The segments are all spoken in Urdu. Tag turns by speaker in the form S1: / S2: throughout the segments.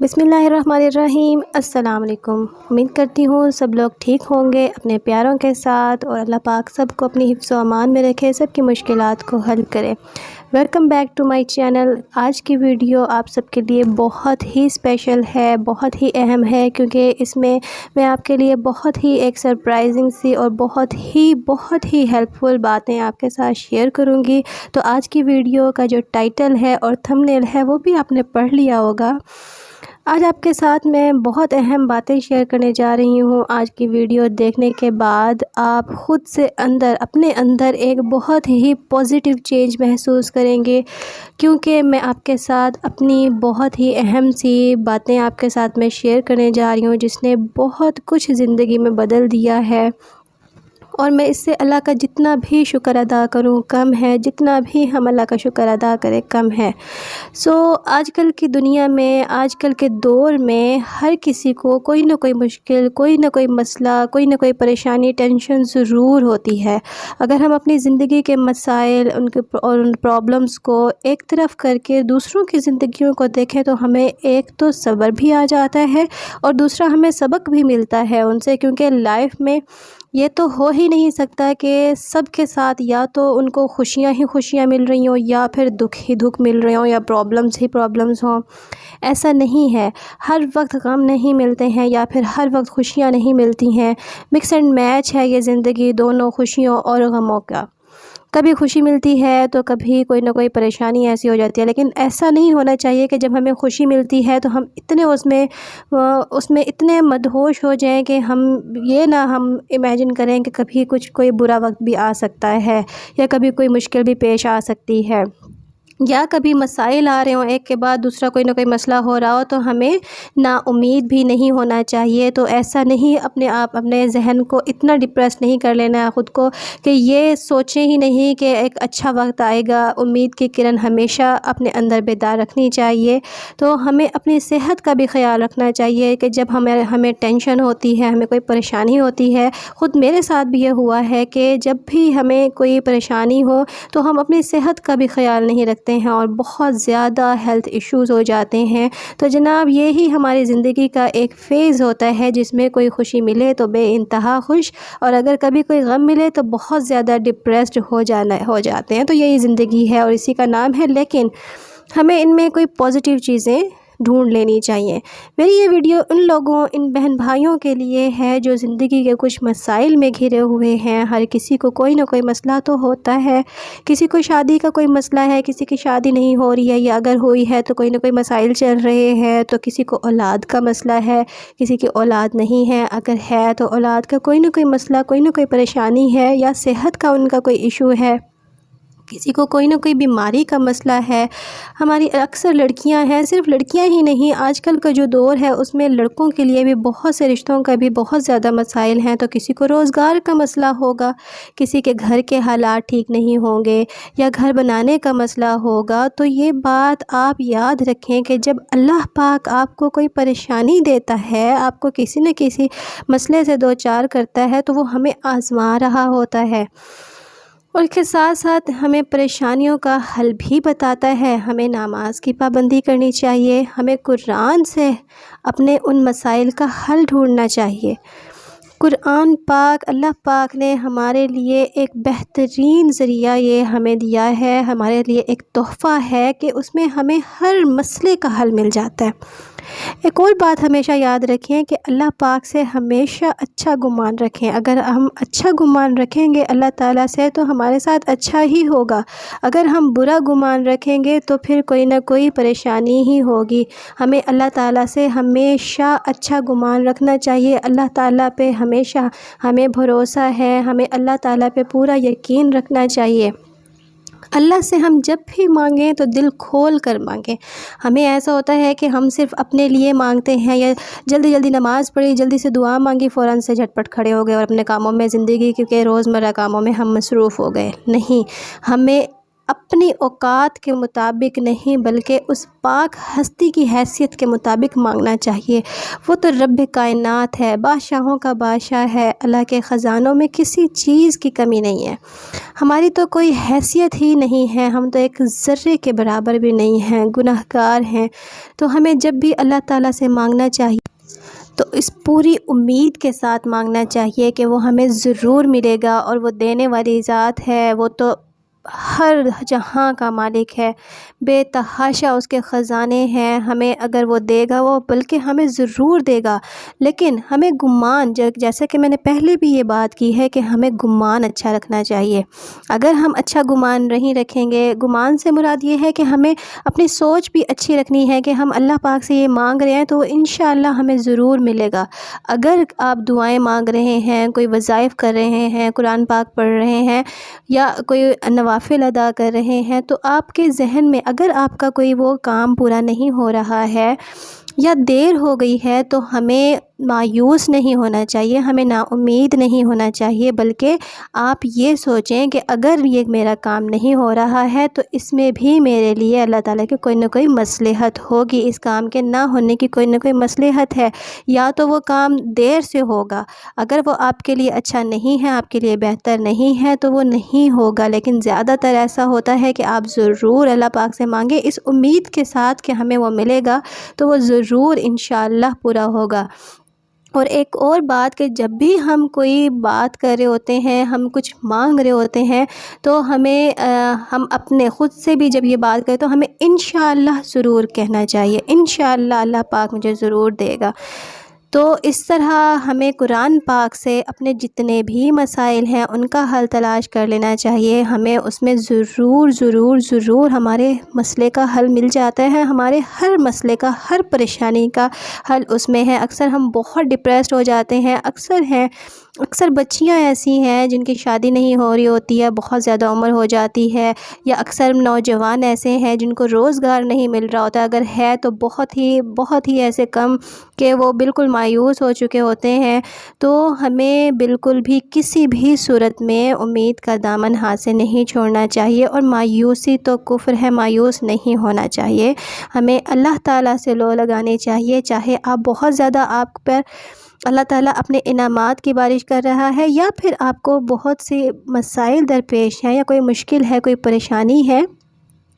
S1: بسم اللہ الرحمن الرحیم۔ السلام علیکم۔ امید کرتی ہوں سب لوگ ٹھیک ہوں گے اپنے پیاروں کے ساتھ، اور اللہ پاک سب کو اپنی حفظ و امان میں رکھے، سب کی مشکلات کو حل کرے۔ Welcome back to my channel. آج کی ویڈیو آپ سب کے لیے بہت ہی اسپیشل ہے، بہت ہی اہم ہے، کیونکہ اس میں آپ کے لیے بہت ہی ایک سرپرائزنگ سی اور بہت ہی ہیلپ فل باتیں آپ کے ساتھ شیئر کروں گی۔ تو آج کی ویڈیو کا جو ٹائٹل ہے اور تھمبنیل ہے وہ بھی آپ نے پڑھ لیا ہوگا۔ آج آپ کے ساتھ میں بہت اہم باتیں شیئر کرنے جا رہی ہوں۔ آج کی ویڈیو دیکھنے کے بعد آپ خود سے اپنے اندر ایک بہت ہی پازیٹیو چینج محسوس کریں گے، کیونکہ میں آپ کے ساتھ اپنی بہت ہی اہم سی باتیں آپ کے ساتھ میں شیئر کرنے جا رہی ہوں، جس نے بہت کچھ زندگی میں بدل دیا ہے، اور میں اس سے اللہ کا جتنا بھی شکر ادا کروں کم ہے، جتنا بھی ہم اللہ کا شکر ادا کریں کم ہے۔ آج کل کی دنیا میں، آج کل کے دور میں ہر کسی کو کوئی نہ کوئی مشکل، کوئی نہ کوئی مسئلہ، کوئی نہ کوئی پریشانی، ٹینشن ضرور ہوتی ہے۔ اگر ہم اپنی زندگی کے مسائل ان پرابلمس کو ایک طرف کر کے دوسروں کی زندگیوں کو دیکھیں تو ہمیں ایک تو صبر بھی آ جاتا ہے، اور دوسرا ہمیں سبق بھی ملتا ہے ان سے، کیونکہ لائف میں یہ تو ہو ہی نہیں سکتا کہ سب کے ساتھ یا تو ان کو خوشیاں ہی خوشیاں مل رہی ہوں، یا پھر دکھ ہی دکھ مل رہے ہوں، یا پرابلمس ہی پرابلمس ہوں۔ ایسا نہیں ہے، ہر وقت غم نہیں ملتے ہیں، یا پھر ہر وقت خوشیاں نہیں ملتی ہیں۔ مکس اینڈ میچ ہے یہ زندگی، دونوں خوشیوں اور غموں کا۔ کبھی خوشی ملتی ہے تو کبھی کوئی نہ کوئی پریشانی ایسی ہو جاتی ہے، لیکن ایسا نہیں ہونا چاہیے کہ جب ہمیں خوشی ملتی ہے تو ہم اتنے اس میں اتنے مدہوش ہو جائیں کہ ہم امیجن کریں کہ کبھی کوئی برا وقت بھی آ سکتا ہے، یا کبھی کوئی مشکل بھی پیش آ سکتی ہے، یا کبھی مسائل آ رہے ہوں ایک کے بعد دوسرا، کوئی نہ کوئی مسئلہ ہو رہا ہو، تو ہمیں نا امید بھی نہیں ہونا چاہیے۔ تو ایسا نہیں اپنے ذہن کو اتنا ڈپریس نہیں کر لینا خود کو کہ یہ سوچیں ہی نہیں کہ ایک اچھا وقت آئے گا۔ امید کی کرن ہمیشہ اپنے اندر بیدار رکھنی چاہیے۔ تو ہمیں اپنی صحت کا بھی خیال رکھنا چاہیے کہ جب ہمیں ٹینشن ہوتی ہے، ہمیں کوئی پریشانی ہوتی ہے، خود میرے ساتھ بھی یہ ہوا ہے کہ جب بھی ہمیں کوئی پریشانی ہو تو ہم اپنی صحت کا بھی خیال نہیں رکھتے ہیں، اور بہت زیادہ ہیلتھ ایشوز ہو جاتے ہیں۔ تو جناب یہی ہماری زندگی کا ایک فیز ہوتا ہے، جس میں کوئی خوشی ملے تو بے انتہا خوش، اور اگر کبھی کوئی غم ملے تو بہت زیادہ ڈپریسڈ ہو جاتے ہیں۔ تو یہی زندگی ہے اور اسی کا نام ہے، لیکن ہمیں ان میں کوئی پازیٹیو چیزیں ڈھونڈ لینی چاہیے۔ میری یہ ویڈیو ان لوگوں، ان بہن بھائیوں کے لیے ہے جو زندگی کے کچھ مسائل میں گھرے ہوئے ہیں۔ ہر کسی کو کوئی نہ کوئی مسئلہ تو ہوتا ہے، کسی کو شادی کا کوئی مسئلہ ہے، کسی کی شادی نہیں ہو رہی ہے، یا اگر ہوئی ہے تو کوئی نہ کوئی مسائل چل رہے ہیں، تو کسی کو اولاد کا مسئلہ ہے، کسی کی اولاد نہیں ہے، اگر ہے تو اولاد کا کوئی نہ کوئی مسئلہ، کوئی نہ کوئی پریشانی ہے، یا صحت کا ان کا کوئی ایشو ہے، کسی کو کوئی نہ کوئی بیماری کا مسئلہ ہے۔ ہماری اکثر لڑکیاں ہیں، صرف لڑکیاں ہی نہیں، آج کل کا جو دور ہے اس میں لڑکوں کے لیے بھی بہت سے رشتوں کا بھی بہت زیادہ مسائل ہیں۔ تو کسی کو روزگار کا مسئلہ ہوگا، کسی کے گھر کے حالات ٹھیک نہیں ہوں گے، یا گھر بنانے کا مسئلہ ہوگا۔ تو یہ بات آپ یاد رکھیں کہ جب اللہ پاک آپ کو کوئی پریشانی دیتا ہے، آپ کو کسی نہ کسی مسئلے سے دوچار کرتا ہے، تو وہ ہمیں آزما رہا ہوتا ہے، اور اس کے ساتھ ساتھ ہمیں پریشانیوں کا حل بھی بتاتا ہے۔ ہمیں نماز کی پابندی کرنی چاہیے، ہمیں قرآن سے اپنے ان مسائل کا حل ڈھونڈنا چاہیے۔ قرآن پاک، اللہ پاک نے ہمارے لیے ایک بہترین ذریعہ یہ ہمیں دیا ہے، ہمارے لیے ایک تحفہ ہے کہ اس میں ہمیں ہر مسئلے کا حل مل جاتا ہے۔ ایک اور بات ہمیشہ یاد رکھیں کہ اللہ پاک سے ہمیشہ اچھا گمان رکھیں۔ اگر ہم اچھا گمان رکھیں گے اللہ تعالیٰ سے تو ہمارے ساتھ اچھا ہی ہوگا، اگر ہم برا گمان رکھیں گے تو پھر کوئی نہ کوئی پریشانی ہی ہوگی۔ ہمیں اللہ تعالیٰ سے ہمیشہ اچھا گمان رکھنا چاہیے، اللہ تعالیٰ پہ ہمیشہ ہمیں بھروسہ ہے، ہمیں اللہ تعالیٰ پہ پورا یقین رکھنا چاہیے۔ اللہ سے ہم جب بھی مانگیں تو دل کھول کر مانگیں۔ ہمیں ایسا ہوتا ہے کہ ہم صرف اپنے لیے مانگتے ہیں، یا جلدی نماز پڑھی، جلدی سے دعا مانگی، فوراً سے جھٹ پٹ کھڑے ہو گئے اور اپنے کاموں میں، زندگی کے روزمرہ کاموں میں ہم مصروف ہو گئے۔ نہیں، ہمیں اپنی اوقات کے مطابق نہیں بلکہ اس پاک ہستی کی حیثیت کے مطابق مانگنا چاہیے۔ وہ تو رب کائنات ہے، بادشاہوں کا بادشاہ ہے، اللہ کے خزانوں میں کسی چیز کی کمی نہیں ہے۔ ہماری تو کوئی حیثیت ہی نہیں ہے، ہم تو ایک ذرے کے برابر بھی نہیں ہیں، گناہ گار ہیں۔ تو ہمیں جب بھی اللہ تعالیٰ سے مانگنا چاہیے تو اس پوری امید کے ساتھ مانگنا چاہیے کہ وہ ہمیں ضرور ملے گا، اور وہ دینے والی ذات ہے، وہ تو ہر جہاں کا مالک ہے، بے تحاشا اس کے خزانے ہیں۔ ہمیں اگر وہ دے گا، وہ بلکہ ہمیں ضرور دے گا، لیکن ہمیں گمان، جیسے کہ میں نے پہلے بھی یہ بات کی ہے کہ ہمیں گمان اچھا رکھنا چاہیے۔ اگر ہم اچھا گمان نہیں رکھیں گے، گمان سے مراد یہ ہے کہ ہمیں اپنی سوچ بھی اچھی رکھنی ہے کہ ہم اللہ پاک سے یہ مانگ رہے ہیں تو انشاءاللہ ہمیں ضرور ملے گا۔ اگر آپ دعائیں مانگ رہے ہیں، کوئی وظائف کر رہے ہیں، قرآن پاک پڑھ رہے ہیں یا کوئی نوافل ادا کر رہے ہیں، تو آپ کے ذہن میں اگر آپ کا کوئی وہ کام پورا نہیں ہو رہا ہے یا دیر ہو گئی ہے تو ہمیں مایوس نہیں ہونا چاہیے، ہمیں نا امید نہیں ہونا چاہیے، بلکہ آپ یہ سوچیں کہ اگر یہ میرا کام نہیں ہو رہا ہے تو اس میں بھی میرے لیے اللہ تعالیٰ کی کوئی نہ کوئی مصلحت ہوگی، اس کام کے نہ ہونے کی کوئی نہ کوئی مصلحت ہے، یا تو وہ کام دیر سے ہوگا، اگر وہ آپ کے لیے اچھا نہیں ہے، آپ کے لیے بہتر نہیں ہے تو وہ نہیں ہوگا، لیکن زیادہ تر ایسا ہوتا ہے کہ آپ ضرور اللہ پاک سے مانگیں اس امید کے ساتھ کہ ہمیں وہ ملے گا تو وہ ضرور انشاءاللہ پورا ہوگا۔ اور ایک اور بات کہ جب بھی ہم کوئی بات کر رہے ہوتے ہیں، ہم کچھ مانگ رہے ہوتے ہیں تو ہم اپنے خود سے بھی جب یہ بات کریں تو ہمیں انشاءاللہ ضرور کہنا چاہیے، انشاءاللہ اللہ پاک مجھے ضرور دے گا۔ تو اس طرح ہمیں قرآن پاک سے اپنے جتنے بھی مسائل ہیں ان کا حل تلاش کر لینا چاہیے، ہمیں اس میں ضرور ضرور ضرور ہمارے مسئلے کا حل مل جاتا ہے، ہمارے ہر مسئلے کا، ہر پریشانی کا حل اس میں ہے۔ اکثر ہم بہت ڈپریسڈ ہو جاتے ہیں، اکثر بچیاں ایسی ہیں جن کی شادی نہیں ہو رہی ہوتی ہے، بہت زیادہ عمر ہو جاتی ہے، یا اکثر نوجوان ایسے ہیں جن کو روزگار نہیں مل رہا ہوتا، اگر ہے تو بہت ہی ایسے کم کہ وہ بالکل مایوس ہو چکے ہوتے ہیں۔ تو ہمیں بالکل بھی کسی بھی صورت میں امید کا دامن ہاتھ سے نہیں چھوڑنا چاہیے، اور مایوسی تو کفر ہے، مایوس نہیں ہونا چاہیے۔ ہمیں اللہ تعالیٰ سے لو لگانی چاہیے، چاہے آپ بہت زیادہ آپ پر اللہ تعالیٰ اپنے انعامات کی بارش کر رہا ہے، یا پھر آپ کو بہت سی مسائل درپیش ہیں، یا کوئی مشکل ہے، کوئی پریشانی ہے،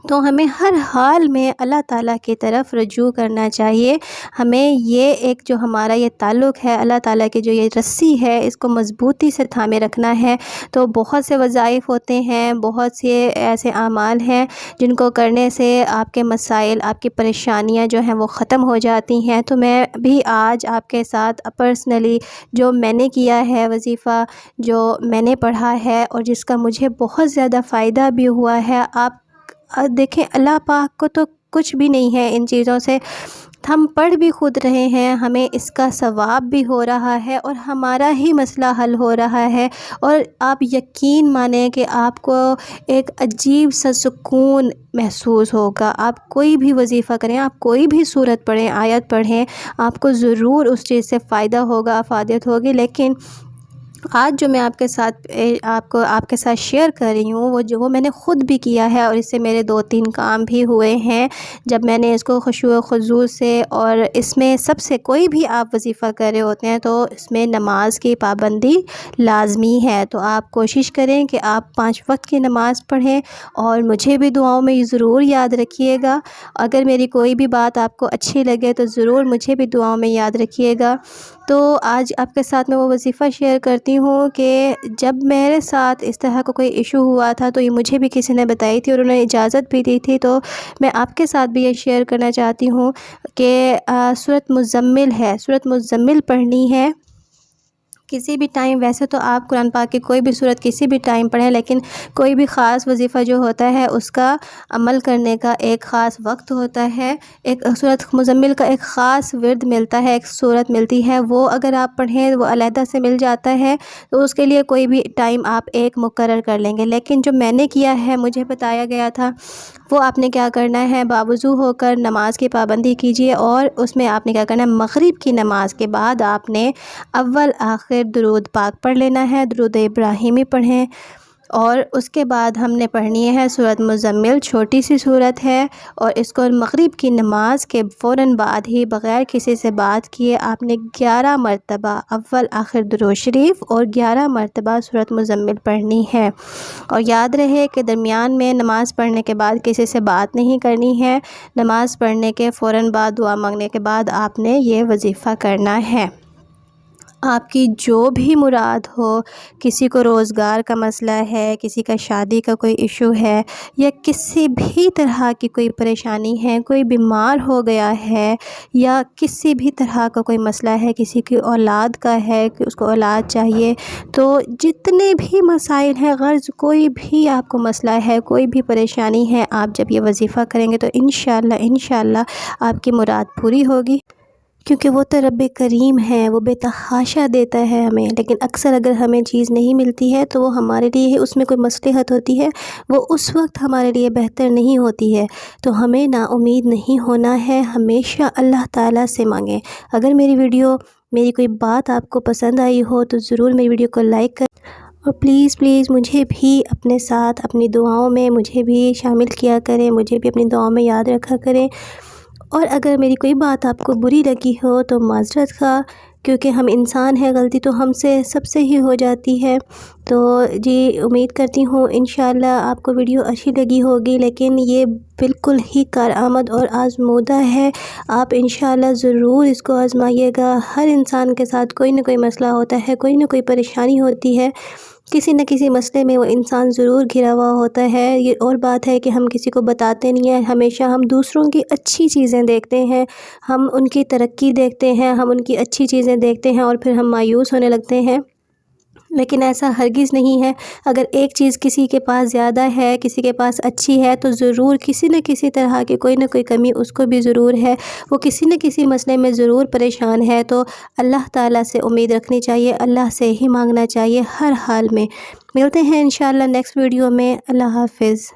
S1: تو ہمیں ہر حال میں اللہ تعالیٰ کی طرف رجوع کرنا چاہیے۔ ہمیں یہ ایک جو ہمارا یہ تعلق ہے اللہ تعالیٰ کی جو یہ رسی ہے، اس کو مضبوطی سے تھامے رکھنا ہے۔ تو بہت سے وظائف ہوتے ہیں، بہت سے ایسے اعمال ہیں جن کو کرنے سے آپ کے مسائل، آپ کی پریشانیاں جو ہیں وہ ختم ہو جاتی ہیں۔ تو میں بھی آج آپ کے ساتھ پرسنلی جو میں نے کیا ہے وظیفہ، جو میں نے پڑھا ہے اور جس کا مجھے بہت زیادہ فائدہ بھی ہوا ہے، آپ دیکھیں اللہ پاک کو تو کچھ بھی نہیں ہے ان چیزوں سے، ہم پڑھ بھی خود رہے ہیں، ہمیں اس کا ثواب بھی ہو رہا ہے اور ہمارا ہی مسئلہ حل ہو رہا ہے، اور آپ یقین مانیں کہ آپ کو ایک عجیب سا سکون محسوس ہوگا۔ آپ کوئی بھی وظیفہ کریں، آپ کوئی بھی سورت پڑھیں، آیت پڑھیں، آپ کو ضرور اس چیز سے فائدہ ہوگا، افادیت ہوگی۔ لیکن آج جو میں آپ کے ساتھ شیئر کر رہی ہوں وہ میں نے خود بھی کیا ہے، اور اس سے میرے 2-3 کام بھی ہوئے ہیں جب میں نے اس کو خشوع و خضوع سے، اور اس میں سب سے کوئی بھی آپ وظیفہ کر رہے ہوتے ہیں تو اس میں نماز کی پابندی لازمی ہے۔ تو آپ کوشش کریں کہ آپ 5 وقت کی نماز پڑھیں، اور مجھے بھی دعاؤں میں ضرور یاد رکھیے گا۔ اگر میری کوئی بھی بات آپ کو اچھی لگے تو ضرور مجھے بھی دعاؤں میں یاد رکھیے گا۔ تو آج آپ کے ساتھ میں وہ وظیفہ شیئر کرتی ہوں کہ جب میرے ساتھ اس طرح کا کوئی ایشو ہوا تھا تو یہ مجھے بھی کسی نے بتائی تھی اور انہوں نے اجازت بھی دی تھی، تو میں آپ کے ساتھ بھی یہ شیئر کرنا چاہتی ہوں کہ سورۃ مزمل ہے، سورۃ مزمل پڑھنی ہے کسی بھی ٹائم۔ ویسے تو آپ قرآن پاک کی کوئی بھی سورت کسی بھی ٹائم پڑھیں، لیکن کوئی بھی خاص وظیفہ جو ہوتا ہے اس کا عمل کرنے کا ایک خاص وقت ہوتا ہے، ایک سورۃ مزمل کا ایک خاص ورد ملتا ہے، ایک سورت ملتی ہے، وہ اگر آپ پڑھیں وہ علیحدہ سے مل جاتا ہے، تو اس کے لیے کوئی بھی ٹائم آپ ایک مقرر کر لیں گے۔ لیکن جو میں نے کیا ہے، مجھے بتایا گیا تھا، وہ آپ نے کیا کرنا ہے، باوضو ہو کر نماز کی پابندی کیجیے، اور اس میں آپ نے کیا کرنا ہے، مغرب کی نماز کے بعد آپ نے اول آخر درود پاک پڑھ لینا ہے، درود ابراہیمی پڑھیں، اور اس کے بعد ہم نے پڑھنی ہے سورۃ مزمل، چھوٹی سی سورت ہے، اور اس کو مغرب کی نماز کے فوراً بعد ہی بغیر کسی سے بات کیے آپ نے 11 مرتبہ اول آخر درود شریف اور 11 مرتبہ سورۃ مزمل پڑھنی ہے۔ اور یاد رہے کہ درمیان میں نماز پڑھنے کے بعد کسی سے بات نہیں کرنی ہے، نماز پڑھنے کے فوراً بعد دعا مانگنے کے بعد آپ نے یہ وظیفہ کرنا ہے۔ آپ کی جو بھی مراد ہو، کسی کو روزگار کا مسئلہ ہے، کسی کا شادی کا کوئی ایشو ہے، یا کسی بھی طرح کی کوئی پریشانی ہے، کوئی بیمار ہو گیا ہے، یا کسی بھی طرح کا کوئی مسئلہ ہے، کسی کی اولاد کا ہے کہ اس کو اولاد چاہیے، تو جتنے بھی مسائل ہیں، غرض کوئی بھی آپ کو مسئلہ ہے، کوئی بھی پریشانی ہے، آپ جب یہ وظیفہ کریں گے تو انشاءاللہ آپ کی مراد پوری ہوگی، کیونکہ وہ تو رب کریم ہے، وہ بے تحاشا دیتا ہے ہمیں۔ لیکن اکثر اگر ہمیں چیز نہیں ملتی ہے تو وہ ہمارے لیے اس میں کوئی مصلحت ہوتی ہے، وہ اس وقت ہمارے لیے بہتر نہیں ہوتی ہے، تو ہمیں نا امید نہیں ہونا ہے، ہمیشہ اللہ تعالیٰ سے مانگیں۔ اگر میری کوئی بات آپ کو پسند آئی ہو تو ضرور میری ویڈیو کو لائک کریں، اور پلیز مجھے بھی اپنے ساتھ اپنی دعاؤں میں مجھے بھی شامل کیا کریں، مجھے بھی اپنی دعاؤں میں یاد رکھا کریں۔ اور اگر میری کوئی بات آپ کو بری لگی ہو تو معذرت خواہ، کیونکہ ہم انسان ہیں، غلطی تو ہم سے سب سے ہی ہو جاتی ہے۔ تو جی امید کرتی ہوں انشاءاللہ آپ کو ویڈیو اچھی لگی ہوگی، لیکن یہ بالکل ہی کارآمد اور آزمودہ ہے، آپ انشاءاللہ ضرور اس کو آزمائیے گا۔ ہر انسان کے ساتھ کوئی نہ کوئی مسئلہ ہوتا ہے، کوئی نہ کوئی پریشانی ہوتی ہے، کسی نہ کسی مسئلے میں وہ انسان ضرور گھرا ہوا ہوتا ہے۔ یہ اور بات ہے کہ ہم کسی کو بتاتے نہیں ہیں، ہمیشہ ہم دوسروں کی اچھی چیزیں دیکھتے ہیں، ہم ان کی ترقی دیکھتے ہیں، ہم ان کی اچھی چیزیں دیکھتے ہیں، اور پھر ہم مایوس ہونے لگتے ہیں، لیکن ایسا ہرگز نہیں ہے۔ اگر ایک چیز کسی کے پاس زیادہ ہے، کسی کے پاس اچھی ہے، تو ضرور کسی نہ کسی طرح کی کوئی نہ کوئی کمی اس کو بھی ضرور ہے، وہ کسی نہ کسی مسئلے میں ضرور پریشان ہے۔ تو اللہ تعالیٰ سے امید رکھنی چاہیے، اللہ سے ہی مانگنا چاہیے ہر حال میں۔ ملتے ہیں انشاءاللہ نیکسٹ ویڈیو میں۔ اللہ حافظ۔